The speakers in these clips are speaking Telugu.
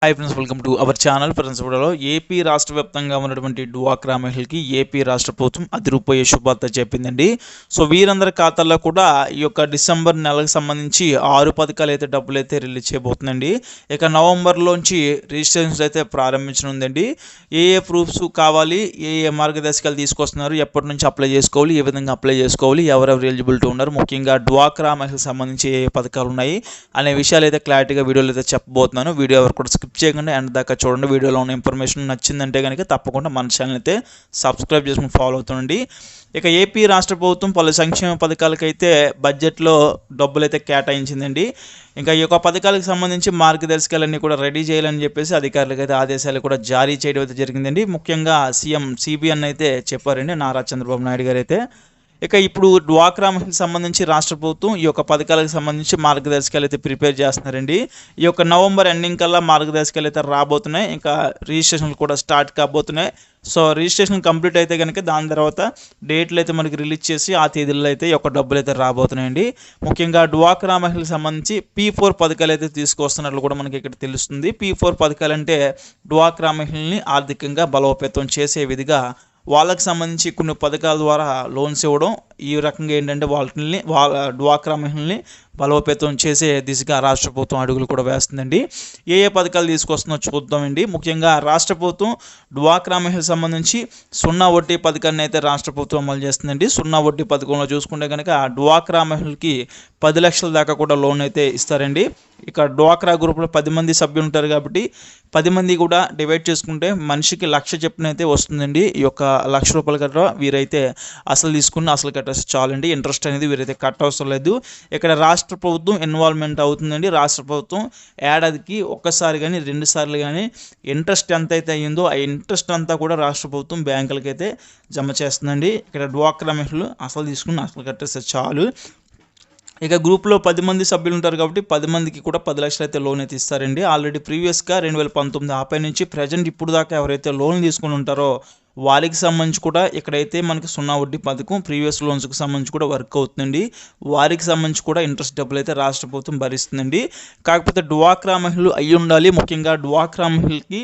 Hi friends, welcome to our channel. Friends వీడియోలో ఏపీ రాష్ట్ర వ్యాప్తంగా ఉన్నటువంటి డ్వాక్రా మహిళలకి ఏపీ రాష్ట్ర ప్రభుత్వం అదిరిపోయే శుభార్త చెప్పిందండి. సో వీరందరి ఖాతాల్లో కూడా ఈ యొక్క డిసెంబర్ నెలకు సంబంధించి 6 పథకాలు అయితే డబ్బులు అయితే రిలీజ్ చేయబోతుందండి. ఇక నవంబర్లోంచి రిజిస్ట్రేషన్స్ అయితే ప్రారంభించనుందండి. ఏ ప్రూఫ్స్ కావాలి, ఏ మార్గదర్శకాలు తీసుకొస్తున్నారు, ఎప్పటి నుంచి అప్లై చేసుకోవాలి, ఏ విధంగా అప్లై చేసుకోవాలి, ఎవరెవరు ఎలిజిబిలిటీ ఉన్నారు, ముఖ్యంగా డ్వాక్రా మహిళలకు సంబంధించి ఏ పథకాలు ఉన్నాయి అనే విషయాలు అయితే క్లారిటీగా వీడియోలో అయితే చెప్పబోతున్నాను. వీడియో ఎవరు కూడా స్కిప్ చేయకుండా ఎండ్ దాకా చూడండి. వీడియోలో ఉన్న ఇన్ఫర్మేషన్ నచ్చిందంటే కనుక తప్పకుండా మన ఛానల్ అయితే సబ్స్క్రైబ్ చేసుకుని ఫాలో అవుతుండండి. ఇక ఏపీ రాష్ట్ర ప్రభుత్వం పలు సంక్షేమ పథకాలకైతే బడ్జెట్లో డబ్బులు అయితే కేటాయించిందండి. ఇంకా ఈ యొక్క పథకాలకు సంబంధించి మార్గదర్శకాలన్నీ కూడా రెడీ చేయాలని చెప్పేసి అధికారులకు అయితే ఆదేశాలు కూడా జారీ చేయడం అయితే జరిగిందండి. ముఖ్యంగా సీఎం సిబిఎన్ అయితే చెప్పారండి, నారా చంద్రబాబు నాయుడు గారు అయితే. ఇక ఇప్పుడు డ్వాక్రా మహిళలకు సంబంధించి రాష్ట్ర ప్రభుత్వం ఈ యొక్క పథకాలకు సంబంధించి మార్గదర్శకాలు అయితే ప్రిపేర్ చేస్తున్నారండి. ఈ యొక్క నవంబర్ ఎండింగ్ కల్లా మార్గదర్శకాలు అయితే రాబోతున్నాయి. ఇంకా రిజిస్ట్రేషన్లు కూడా స్టార్ట్ కాబోతున్నాయి. సో రిజిస్ట్రేషన్ కంప్లీట్ అయితే కనుక దాని తర్వాత డేట్లు అయితే మనకి రిలీజ్ చేసి ఆ తేదీల్లో అయితే ఈ యొక్క డబ్బులు అయితే రాబోతున్నాయండి. ముఖ్యంగా డ్వాక్రా మహిళలకు సంబంధించి P4 పథకాలు అయితే తీసుకొస్తున్నట్లు కూడా మనకి ఇక్కడ తెలుస్తుంది. P4 పథకాలు అంటే డ్వాక్రా మహిళల్ని ఆర్థికంగా బలోపేతం చేసే విధిగా వాళ్ళకి సంబంధించి కొన్ని పథకాల ద్వారా లోన్స్ ఇవ్వడం, ఈ రకంగా ఏంటంటే డ్వాక్రా మహిళల్ని బలోపేతం చేసే దిశగా రాష్ట్ర ప్రభుత్వం అడుగులు కూడా వేస్తుందండి. ఏ పథకాలు తీసుకొస్తుందో చూద్దామండి. ముఖ్యంగా రాష్ట్ర ప్రభుత్వం డ్వాక్రా మహిళలకు సంబంధించి 0 వడ్డీ పథకాన్ని అయితే రాష్ట్ర ప్రభుత్వం అమలు చేస్తుందండి. 0 వడ్డీ పథకంలో చూసుకుంటే కనుక డ్వాక్రా మహిళలకి 10 లక్షల దాకా కూడా లోన్ అయితే ఇస్తారండి. ఇక డ్వాక్రా గ్రూప్లో 10 మంది సభ్యులు ఉంటారు కాబట్టి 10 మంది కూడా డివైడ్ చేసుకుంటే మనిషికి 1,00,000 చొప్పున అయితే వస్తుందండి. ఈ యొక్క ₹1,00,000 కట్ట వీరైతే అసలు తీసుకుని అసలు కట్టేస్తే చాలండి. ఇంట్రెస్ట్ అనేది వీరైతే కట్ట అవసరం లేదు. ఇక్కడ రాష్ట్ర ప్రభుత్వం ఇన్వాల్వ్మెంట్ అవుతుందండి. రాష్ట్ర ప్రభుత్వం ఏడాదికి ఒక్కసారి కానీ 2 సార్లు కానీ ఇంట్రెస్ట్ ఎంత అయితే అయ్యిందో ఆ ఇంట్రెస్ట్ అంతా కూడా రాష్ట్ర ప్రభుత్వం బ్యాంకులకి అయితే జమ చేస్తుందండి. ఇక్కడ డ్వాక్రా మహిళలు అసలు తీసుకుని అసలు కట్టేస్తే చాలు. ఇక గ్రూప్లో 10 మంది సభ్యులు ఉంటారు కాబట్టి 10 మందికి కూడా 10 లక్షలు అయితే లోన్ అయితే ఇస్తారండి. ఆల్రెడీ ప్రీవియస్గా 2019 ఆపై నుంచి ప్రజెంట్ ఇప్పుడు దాకా ఎవరైతే లోన్ తీసుకుని ఉంటారో వారికి సంబంధించి కూడా ఇక్కడైతే మనకి 0 వడ్డీ పథకం ప్రీవియస్ లోన్స్కి సంబంధించి కూడా వర్క్ అవుతుందండి. వారికి సంబంధించి కూడా ఇంట్రెస్ట్ డబ్బులు అయితే రాష్ట్ర ప్రభుత్వం భరిస్తుందండి. కాకపోతే డ్వాక్రా మహిళలు అయ్యి ఉండాలి. ముఖ్యంగా డ్వాక్రా మహిళకి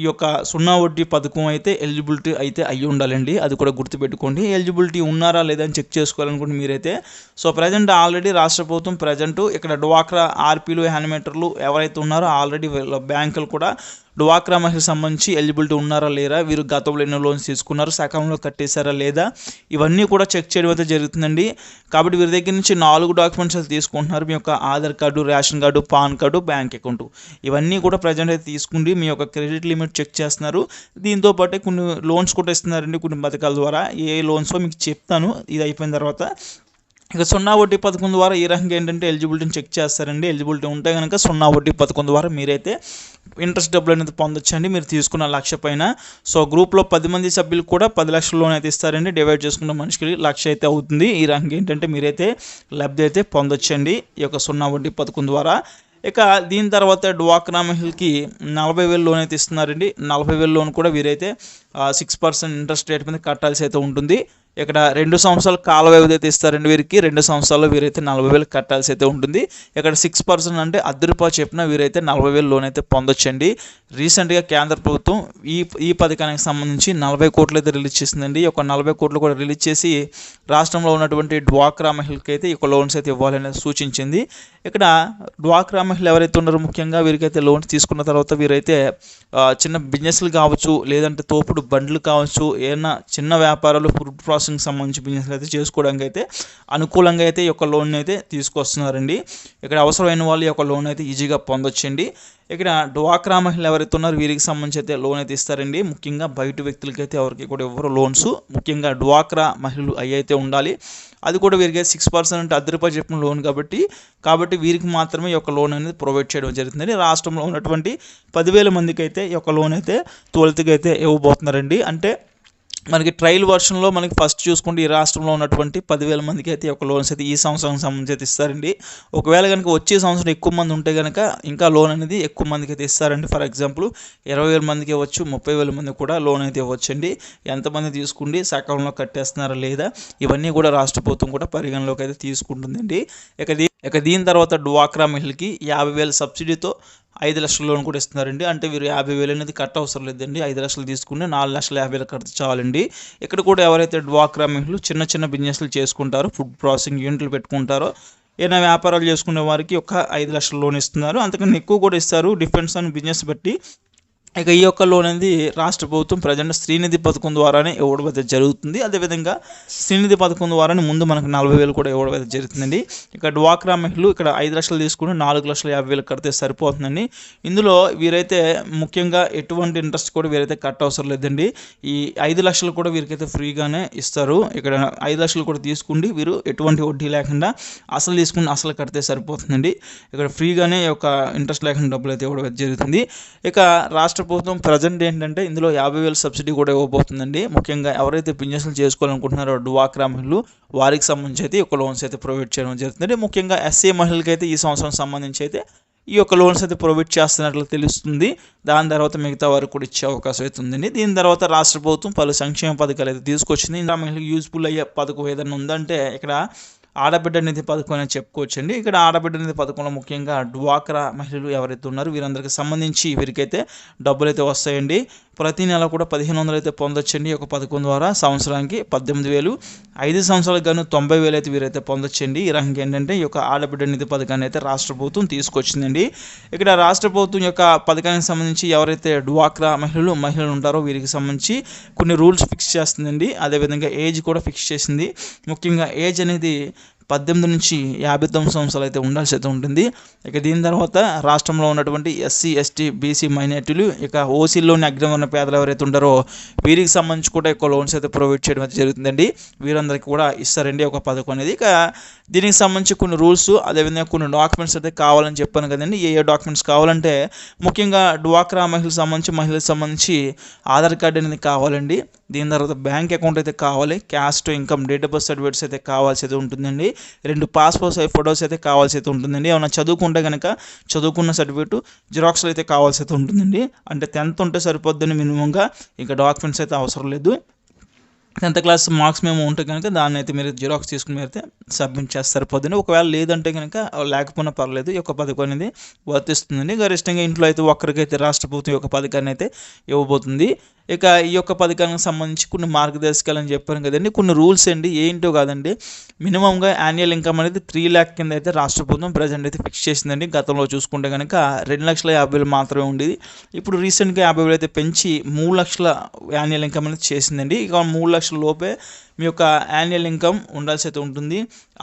ఈ యొక్క 0 వడ్డీ పథకం అయితే ఎలిజిబిలిటీ అయితే అయ్యి ఉండాలండి. అది కూడా గుర్తుపెట్టుకోండి. ఎలిజిబిలిటీ ఉన్నారా లేదా అని చెక్ చేసుకోవాలనుకుంటే మీరైతే సో ప్రజెంట్ ఆల్రెడీ రాష్ట్ర ప్రభుత్వం ఇక్కడ డ్వాక్రా ఆర్పీలు హ్యాండ్మేటర్లు ఎవరైతే ఉన్నారో ఆల్రెడీ బ్యాంకులు కూడా డ్వాక్రా మహిళలకు సంబంధించి ఎలిజిబిలిటీ ఉన్నారా లేరా, వీరు గతంలో ఎన్నో లోన్స్ తీసుకున్నారు, సకాలంలో కట్టేశారా లేదా, ఇవన్నీ కూడా చెక్ చేయడం అయితే జరుగుతుందండి. కాబట్టి వీరి దగ్గర నుంచి 4 డాక్యుమెంట్స్ అయితే తీసుకుంటున్నారు. మీ యొక్క Aadhaar card, ration card, pan card, bank account, ఇవన్నీ కూడా ప్రజెంట్ అయితే తీసుకుండి మీ యొక్క క్రెడిట్ లిమిట్ చెక్ చేస్తున్నారు. దీంతో పాటు కొన్ని లోన్స్ కూడా ఇస్తున్నారండి కొన్ని పథకాల ద్వారా. ఏ లోన్సో మీకు చెప్తాను ఇది అయిపోయిన తర్వాత. ఇక 0 వడ్డీ పథకం ద్వారా ఈ రకంగా ఏంటంటే ఎలిజిబిలిటీని చెక్ చేస్తారండి. ఎలిజిబిలిటీ ఉంటే కనుక 0 వడ్డీ పథకం ద్వారా మీరైతే ఇంట్రెస్ట్ డబ్బులు అనేది పొందొచ్చండి మీరు తీసుకున్న 1,00,000 పైన. సో గ్రూప్లో 10 మంది సభ్యులకు కూడా 10 లక్షల లోన్ అయితే ఇస్తారండి. డివైడ్ చేసుకున్న మనిషికి 1,00,000 అయితే అవుతుంది. ఈ రకంగా ఏంటంటే మీరైతే లబ్ధి అయితే పొందొచ్చండి ఈ యొక్క 0 వడ్డీ పథకం ద్వారా. ఇక దీని తర్వాత డ్వాక్రా మహిళకి 40,000 లోన్ అయితే ఇస్తున్నారండి. 40,000 లోన్ కూడా వీరైతే 6% ఇంట్రెస్ట్ రేట్ మీద కట్టాల్సి అయితే ఉంటుంది. ఇక్కడ 2 సంవత్సరాల కాల వ్యవధి అయితే ఇస్తారండి వీరికి. 2 సంవత్సరాల్లో వీరైతే 40,000 కట్టాల్సి అయితే ఉంటుంది. ఇక్కడ 6% అంటే ₹10 చెప్పిన వీరైతే 40,000 లోన్ అయితే పొందొచ్చండి. రీసెంట్గా కేంద్ర ప్రభుత్వం ఈ పథకానికి సంబంధించి 40 కోట్లు అయితే రిలీజ్ చేసిందండి. ఈ యొక్క 40 కోట్లు కూడా రిలీజ్ చేసి రాష్ట్రంలో ఉన్నటువంటి డ్వాక్రా మహిళలకి అయితే ఈ యొక్క లోన్స్ అయితే ఇవ్వాలని సూచించింది. ఇక్కడ డ్వాక్రా మహిళలు ఎవరైతే ఉన్నారో ముఖ్యంగా వీరికైతే లోన్స్ తీసుకున్న తర్వాత వీరైతే చిన్న బిజినెస్లు కావచ్చు, లేదంటే తోపుడు బండ్లు కావచ్చు, ఏదైనా చిన్న వ్యాపారాలు, ఫుడ్ ప్రాసెసింగ్ సంబంధించి బిజినెస్లు అయితే చేసుకోవడానికి అయితే అనుకూలంగా అయితే ఈ యొక్క లోన్ అయితే తీసుకొస్తున్నారండి. ఇక్కడ అవసరమైన వాళ్ళు ఈ యొక్క లోన్ అయితే ఈజీగా పొందొచ్చండి. ఇక్కడ డ్వాక్రా మహిళలు ఎవరైతే ఉన్నారో వీరికి సంబంధించి అయితే లోన్ అయితే ఇస్తారండి. ముఖ్యంగా బయట వ్యక్తులకి అయితే ఎవరికి కూడా ఎవరు లోన్స్, ముఖ్యంగా డ్వాక్రా మహిళలు అయితే ఉండాలి. అది కూడా వీరికి 6% అంటే ₹10 చెప్పిన లోన్ కాబట్టి వీరికి మాత్రమే ఈ యొక్క లోన్ అనేది ప్రొవైడ్ చేయడం జరుగుతుందండి. రాష్ట్రంలో ఉన్నటువంటి 10,000 మందికి అయితే ఈ యొక్క లోన్ అయితే తొలుతగా అయితే ఇవ్వబోతున్నారండి. అంటే మనకి ట్రయల్ వర్షన్లో మనకి ఫస్ట్ చూసుకుంటే ఈ రాష్ట్రంలో ఉన్నటువంటి 10,000 మందికి అయితే ఒక లోన్స్ అయితే ఈ సంవత్సరం సంబంధించి అయితే ఇస్తారండి. ఒకవేళ కనుక వచ్చే సంవత్సరం ఎక్కువ మంది ఉంటే కనుక ఇంకా లోన్ అనేది ఎక్కువ మందికి అయితే ఇస్తారండి. ఫర్ ఎగ్జాంపుల్ 20,000 మందికి ఇవ్వచ్చు, 30,000 మందికి కూడా లోన్ అయితే ఇవ్వచ్చండి. ఎంతమంది తీసుకుండి సకాలంలో కట్టేస్తున్నారా లేదా ఇవన్నీ కూడా రాష్ట్ర ప్రభుత్వం కూడా పరిగణలోకి అయితే తీసుకుంటుందండి. ఇక ఇక దీని తర్వాత డ్వాక్రా మహిళకి 50,000 సబ్సిడీతో 5 లక్షల లోన్ కూడా ఇస్తున్నారండి. అంటే వీరు 50,000 అనేది కట్ట అవసరం లేదండి. 5 లక్షలు తీసుకుని 4,50,000 కడితే చాలండి. ఇక్కడ కూడా ఎవరైతే డ్వాక్రా మహిళలు చిన్న చిన్న బిజినెస్లు చేసుకుంటారో, ఫుడ్ ప్రాసెసింగ్ యూనిట్లు పెట్టుకుంటారో, ఏదైనా వ్యాపారాలు చేసుకునే వారికి ఒక 5 లక్షల లోన్ ఇస్తున్నారు. అంతకన్నా ఎక్కువ కూడా ఇస్తారు, డిపెండ్స్ ఆన్ బిజినెస్ బట్టి. ఇక ఈ యొక్క లోన్ అనేది రాష్ట్ర ప్రభుత్వం ప్రజెంట్ శ్రీనిధి పథకం ద్వారానే ఇవ్వడం అయితే జరుగుతుంది. అదేవిధంగా శ్రీనిధి పథకం ద్వారానే ముందు మనకు 40,000 కూడా ఇవ్వడం అయితే జరుగుతుందండి. ఇక డ్వాక్రా మహిళలు ఇక్కడ 5 లక్షలు తీసుకుని 4,50,000 కడితే సరిపోతుందండి. ఇందులో వీరైతే ముఖ్యంగా ఎటువంటి ఇంట్రెస్ట్ కూడా వీరైతే కట్ అవసరం లేదండి. ఈ 5 లక్షలు కూడా వీరికైతే ఫ్రీగానే ఇస్తారు. ఇక్కడ 5 లక్షలు కూడా తీసుకుండి వీరు ఎటువంటి వడ్డీ లేకుండా అసలు తీసుకుని అసలు కడితే సరిపోతుందండి. ఇక్కడ ఫ్రీగానే ఒక ఇంట్రెస్ట్ లేకుండా డబ్బులు అయితే ఇవ్వడం జరుగుతుంది. ఇక రాష్ట్ర ప్రభుత్వం ప్రజెంట్ ఏంటంటే ఇందులో 50,000 సబ్సిడీ కూడా ఇవ్వబోతుందండి. ముఖ్యంగా ఎవరైతే బిజినెస్లు చేసుకోవాలనుకుంటున్నారో డ్వాక్రా మహిళలు వారికి సంబంధించి అయితే ఒక లోన్స్ అయితే ప్రొవైడ్ చేయడం జరుగుతుంది. ముఖ్యంగా ఎస్సీ మహిళలకి అయితే ఈ సంవత్సరం సంబంధించి అయితే ఈ యొక్క లోన్స్ అయితే ప్రొవైడ్ చేస్తున్నట్లు తెలుస్తుంది. దాని తర్వాత మిగతా వారికి కూడా ఇచ్చే అవకాశం అయితే ఉందండి. దీని తర్వాత రాష్ట్ర ప్రభుత్వం పలు సంక్షేమ పథకాలు అయితే తీసుకొచ్చింది. ఇంకా మహిళలకు యూజ్ఫుల్ అయ్యే పథకం ఏదైనా ఉందంటే ఇక్కడ ఆడబిడ్డ నిధి పథకం అని చెప్పుకోవచ్చండి. ఇక్కడ ఆడబిడ్డ నిధి పథకంలో ముఖ్యంగా డ్వాక్రా మహిళలు ఎవరైతే ఉన్నారో వీరందరికీ సంబంధించి వీరికైతే డబ్బులు అయితే వస్తాయండి. ప్రతి నెల కూడా 1,500 అయితే పొందొచ్చండి. ఒక పథకం ద్వారా సంవత్సరానికి 18,000, 5 సంవత్సరాలకు గాను 90,000 అయితే వీరైతే పొందొచ్చండి. ఈ రకంగా ఏంటంటే ఈ యొక్క ఆడబిడ్డ నిధి పథకాన్ని అయితే రాష్ట్ర ప్రభుత్వం తీసుకొచ్చిందండి. ఇక్కడ రాష్ట్ర ప్రభుత్వం యొక్క పథకానికి సంబంధించి ఎవరైతే డ్వాక్రా మహిళలు ఉంటారో వీరికి సంబంధించి కొన్ని రూల్స్ ఫిక్స్ చేస్తుందండి. అదేవిధంగా ఏజ్ కూడా ఫిక్స్ చేసింది. ముఖ్యంగా ఏజ్ అనేది 18 నుంచి 59 సంవత్సరాలు అయితే ఉండాల్సి అయితే ఉంటుంది. ఇక దీని తర్వాత రాష్ట్రంలో ఉన్నటువంటి ఎస్సీ, ఎస్టీ, బీసీ మైనార్టీలు, ఇక ఓసీలోని అగ్రవర్ణ పేదలు ఎవరైతే ఉంటారో వీరికి సంబంధించి కూడా ఎక్కువ లోన్స్ అయితే ప్రొవైడ్ చేయడం అయితే జరుగుతుందండి. వీరందరికీ కూడా ఇస్తారండి ఒక పథకం అనేది. ఇక దీనికి సంబంధించి కొన్ని రూల్స్, అదేవిధంగా కొన్ని డాక్యుమెంట్స్ అయితే కావాలని చెప్పాను కదండి. ఏ డాక్యుమెంట్స్ కావాలంటే ముఖ్యంగా డ్వాక్రా మహిళలకు సంబంధించి ఆధార్ కార్డు అనేది కావాలండి. దీని తర్వాత బ్యాంక్ అకౌంట్ అయితే కావాలి. Caste, income, date of birth certificates అయితే కావాల్సి అయితే ఉంటుందండి. 2 పాస్పోర్ట్ సైజ్ ఫొటోస్ అయితే కావాల్సి అయితే ఉంటుందండి. ఏమైనా చదువుకుంటే కనుక చదువుకున్న సర్టిఫికేట్ జిరాక్స్లు అయితే కావాల్సి అయితే ఉంటుందండి. అంటే 10th ఉంటే సరిపోద్దని మినిమంగా, ఇంకా డాక్యుమెంట్స్ అయితే అవసరం లేదు. 10th క్లాస్ మార్క్స్ మేము ఉంటే కనుక దాన్ని అయితే మీరు జిరాక్స్ తీసుకుని అయితే సబ్మిట్ చేస్తే సరిపోద్దండి. ఒకవేళ లేదంటే కనుక లేకపోయినా పర్లేదు, ఈ యొక్క పథకం అనేది వర్తిస్తుందండి. గరిష్టంగా ఇంట్లో అయితే ఒక్కరికైతే రాష్ట్ర ప్రభుత్వం యొక్క పథకాన్ని అయితే ఇవ్వబోతుంది. ఇక ఈ యొక్క పథకానికి సంబంధించి కొన్ని మార్గదర్శకాలు అని చెప్పాను కదండి. కొన్ని రూల్స్ అండి, ఏంటో కాదండి. మినిమంగా యాన్యువల్ ఇన్కమ్ అనేది 3 lakh కింద అయితే రాష్ట్ర ప్రభుత్వం ప్రజెంట్ అయితే ఫిక్స్ చేసిందండి. గతంలో చూసుకుంటే కనుక 2,50,000 మాత్రమే ఉండేది. ఇప్పుడు రీసెంట్గా 50,000 అయితే పెంచి 3 లక్షల యాన్యువల్ ఇన్కమ్ అనేది చేసిందండి. ఇక 3 లక్షల లోపే మీ యొక్క యాన్యువల్ ఇన్కమ్ ఉండాల్సి అయితే ఉంటుంది.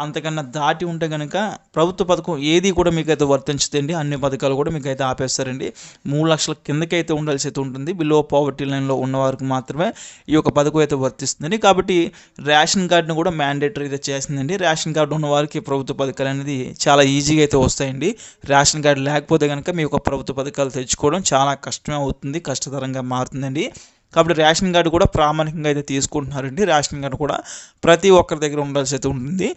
అంతకన్నా దాటి ఉంటే కనుక ప్రభుత్వ పథకం ఏది కూడా మీకైతే వర్తించదండి. అన్ని పథకాలు కూడా మీకైతే ఆపేస్తారండి. 3 లక్షల కిందకైతే ఉండాల్సి అయితే ఉంటుంది. బిలో పావర్టీ లైన్లో ఉన్నవారికి మాత్రమే ఈ యొక్క పథకం అయితే వర్తిస్తుందండి. కాబట్టి రేషన్ కార్డును కూడా మ్యాండేటరీ అయితే చేసిందండి. రేషన్ కార్డు ఉన్న వారికి ప్రభుత్వ పథకాలు అనేది చాలా ఈజీగా అయితే వస్తాయండి. రేషన్ కార్డు లేకపోతే కనుక మీ యొక్క ప్రభుత్వ పథకాలు తెచ్చుకోవడం చాలా కష్టమే అవుతుంది, కష్టతరంగా మారుతుందండి. కాబట్టి రేషన్ కార్డు కూడా ప్రామాణికంగా అయితే తీసుకుంటున్నారండి. రేషన్ కార్డు కూడా ప్రతి ఒక్కరి దగ్గర ఉండాల్సి అయితే ఉంటుంది.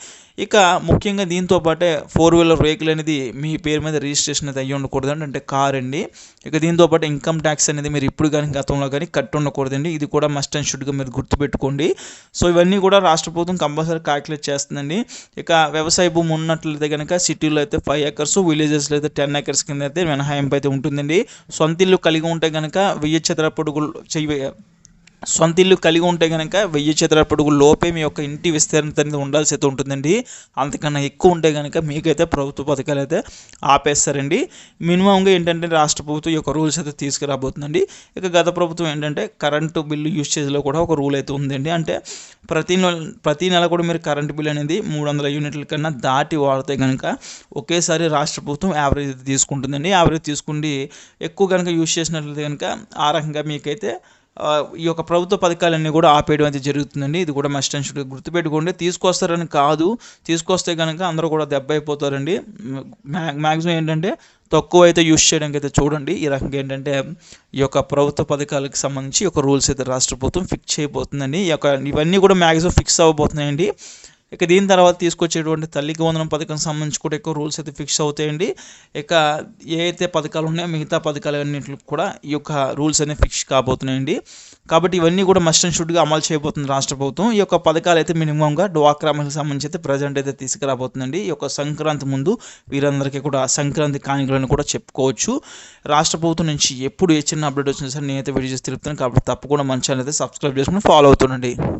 ఇక ముఖ్యంగా దీంతో పాటే 4-wheeler వెహికల్ అనేది మీ పేరు మీద రిజిస్ట్రేషన్ అయితే అయ్యి ఉండకూడదండి, అంటే కార్ అండి. ఇక దీంతో పాటు ఇన్కమ్ ట్యాక్స్ అనేది మీరు ఇప్పుడు కానీ గతంలో కానీ కట్టి ఉండకూడదండి. ఇది కూడా మస్ట్ అండ్ షుడ్గా మీరు గుర్తుపెట్టుకోండి. సో ఇవన్నీ కూడా రాష్ట్ర ప్రభుత్వం కంపల్సరీ క్యాల్కులేట్ చేస్తుందండి. ఇక వ్యవసాయ భూమి ఉన్నట్లయితే కనుక సిటీలో అయితే 5 acres, విలేజెస్లో అయితే 10 acres కింద అయితే మినహాయింపు అయితే ఉంటుందండి. సొంత ఇల్లు కలిగి ఉంటే కనుక 1000 చదరపు అడుగులు సొంత ఇల్లు కలిగి ఉంటే కనుక 1000 చదరపు అడుగుల లోపే మీ యొక్క ఇంటి విస్తీర్ణత అనేది ఉండాల్సి అయితే ఉంటుందండి. అంతకన్నా ఎక్కువ ఉంటే కనుక మీకైతే ప్రభుత్వ పథకాలు అయితే ఆపేస్తారండి. మినిమంగా ఏంటంటే రాష్ట్ర ప్రభుత్వం ఈ యొక్క రూల్స్ అయితే తీసుకురాబోతుందండి. ఇక గత ప్రభుత్వం ఏంటంటే కరెంటు బిల్లు యూసేజ్లో కూడా ఒక రూల్ అయితే ఉందండి. అంటే ప్రతి నెల కూడా మీరు కరెంటు బిల్ అనేది 300 యూనిట్ల కన్నా దాటి వాడితే కనుక ఒకేసారి రాష్ట్ర ప్రభుత్వం యావరేజ్ అయితే తీసుకుంటుందండి. యావరేజ్ తీసుకుండి ఎక్కువ కనుక యూజ్ చేసినట్లయితే కనుక ఆ రకంగా మీకైతే ఈ యొక్క ప్రభుత్వ పథకాలన్నీ కూడా ఆపేయడం అయితే జరుగుతుందండి. ఇది కూడా మస్ట్ అండ్ షుడ్గా గుర్తుపెట్టుకోండి. తీసుకొస్తారని కాదు, తీసుకొస్తే కనుక అందరూ కూడా దెబ్బ అయిపోతారండి. మ్యాక్సిమం ఏంటంటే తక్కువ అయితే యూజ్ చేయడానికి అయితే చూడండి. ఈ రకంగా ఏంటంటే ఈ యొక్క ప్రభుత్వ పథకాలకు సంబంధించి ఒక రూల్స్ అయితే రాష్ట్ర ప్రభుత్వం ఫిక్స్ చేయబోతుందండి. ఇవన్నీ కూడా మ్యాక్సిమం ఫిక్స్ అవ్వబోతున్నాయండి. ఇక దీని తర్వాత తీసుకొచ్చేటువంటి తల్లికి వందనం పథకం సంబంధించి కూడా ఎక్కువ రూల్స్ అయితే ఫిక్స్ అవుతాయండి. ఇక ఏ అయితే పథకాలు ఉన్నాయో మిగతా పథకాలన్నింటికి కూడా ఈ యొక్క రూల్స్ అనేవి ఫిక్స్ కాబోతున్నాయండి. కాబట్టి ఇవన్నీ కూడా మస్ట్ అండ్ షుడ్గా అమలు చేయబోతుంది రాష్ట్ర ప్రభుత్వం. ఈ యొక్క పథకాలు అయితే మినిమంగా డ్వాక్రా మహిళలకు సంబంధించి అయితే ప్రజెంట్ అయితే తీసుకురాబోతుందండి. ఈ యొక్క సంక్రాంతి ముందు వీరందరికీ కూడా సంక్రాంతి కానుకలను కూడా చెప్పుకోవచ్చు. రాష్ట్ర ప్రభుత్వం నుంచి ఎప్పుడు ఏ చిన్న అప్డేట్ వచ్చినా సరే నేనైతే వీడియో చేసి తెలుపుతాను. కాబట్టి తప్పకుండా మన ఛానల్ అయితే సబ్స్క్రైబ్ చేసుకుని ఫాలో అవుతుండండి.